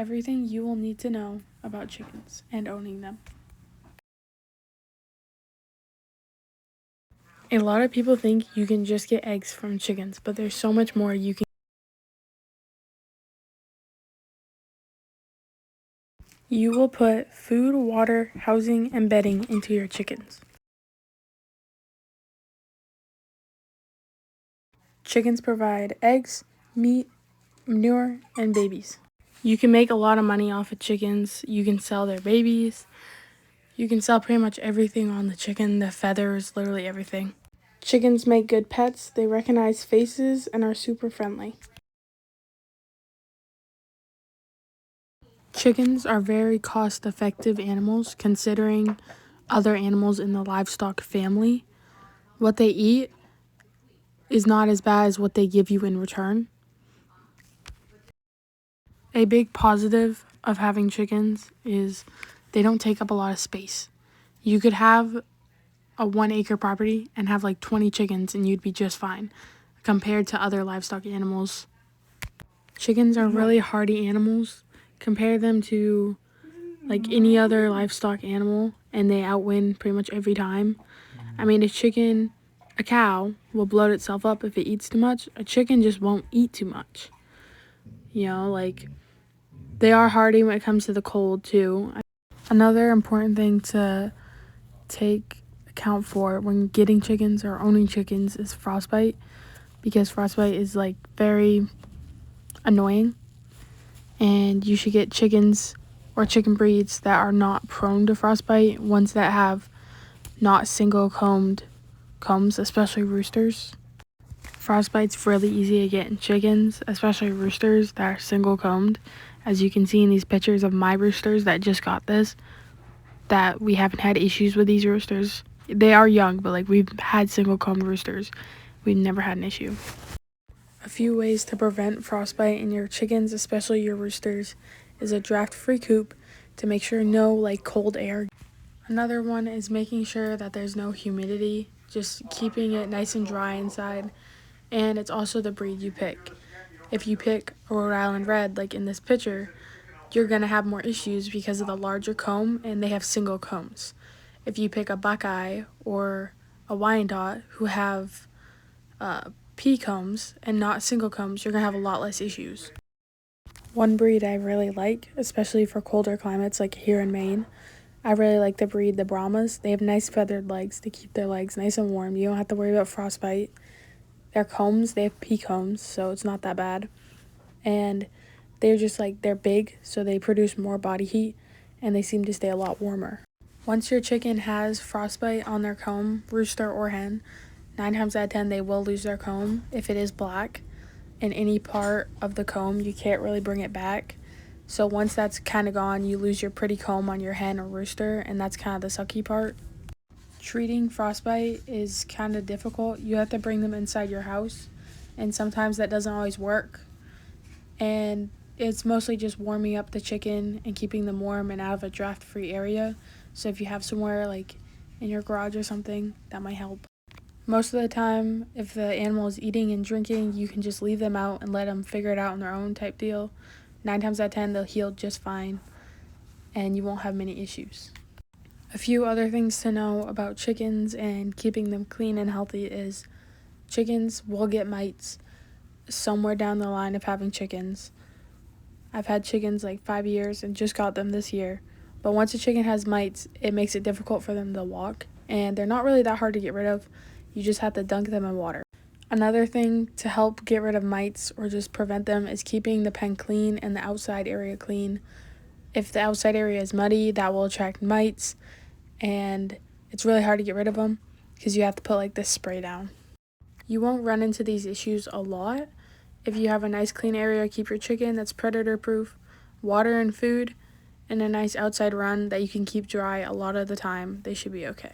everything you will need to know about chickens and owning them. A lot of people think you can just get eggs from chickens, but there's so much more you can. You will put food, water, housing, and bedding into your chickens. Chickens provide eggs, meat, manure, and babies. You can make a lot of money off of chickens. You can sell their babies. You can sell pretty much everything on the chicken, the feathers, literally everything. Chickens make good pets. They recognize faces and are super friendly. Chickens are very cost-effective animals considering other animals in the livestock family. What they eat is not as bad as what they give you in return. A big positive of having chickens is they don't take up a lot of space. You could have a 1 acre property and have like 20 chickens and you'd be just fine compared to other livestock animals. Chickens are really hardy animals. Compare them to like any other livestock animal and they outwin pretty much every time. I mean, a cow will bloat itself up if it eats too much. A chicken just won't eat too much. Like they are hardy when it comes to the cold too. Another important thing to take account for when getting chickens or owning chickens is frostbite, because frostbite is like very annoying, and you should get chickens or chicken breeds that are not prone to frostbite, ones that have not single combed combs, especially roosters. Frostbite's really easy to get in chickens, especially roosters that are single combed. As you can see in these pictures of my roosters that just got this, that we haven't had issues with these roosters. They are young, but like we've had single combed roosters. We've never had an issue. A few ways to prevent frostbite in your chickens, especially your roosters, is a draft-free coop to make sure no like cold air. Another one is making sure that there's no humidity, just keeping it nice and dry inside. And it's also the breed you pick. If you pick a Rhode Island Red, like in this picture, you're going to have more issues because of the larger comb and they have single combs. If you pick a Buckeye or a Wyandotte who have P combs and not single combs, you're going to have a lot less issues. One breed I really like, especially for colder climates like here in Maine, I really like the breed the Brahmas. They have nice feathered legs to keep their legs nice and warm. You don't have to worry about frostbite. Their combs, they have P combs, so it's not that bad. And they're big, so they produce more body heat, and they seem to stay a lot warmer. Once your chicken has frostbite on their comb, rooster or hen, 9 times out of 10 they will lose their comb. If it is black in any part of the comb, you can't really bring it back. So once that's kind of gone, you lose your pretty comb on your hen or rooster, and that's kind of the sucky part. Treating frostbite is kind of difficult. You have to bring them inside your house, and sometimes that doesn't always work. And it's mostly just warming up the chicken and keeping them warm and out of a draft-free area. So if you have somewhere like in your garage or something, that might help. Most of the time, if the animal is eating and drinking, you can just leave them out and let them figure it out on their own type deal. 9 times out of 10, they'll heal just fine, and you won't have many issues. A few other things to know about chickens and keeping them clean and healthy is chickens will get mites somewhere down the line of having chickens. I've had chickens like 5 years and just got them this year. But once a chicken has mites, it makes it difficult for them to walk, and they're not really that hard to get rid of. You just have to dunk them in water. Another thing to help get rid of mites or just prevent them is keeping the pen clean and the outside area clean. If the outside area is muddy, that will attract mites, and it's really hard to get rid of them because you have to put like this spray down. You won't run into these issues a lot if you have a nice clean area. Keep your chicken that's predator proof, water and food, and a nice outside run that you can keep dry a lot of the time. They should be okay.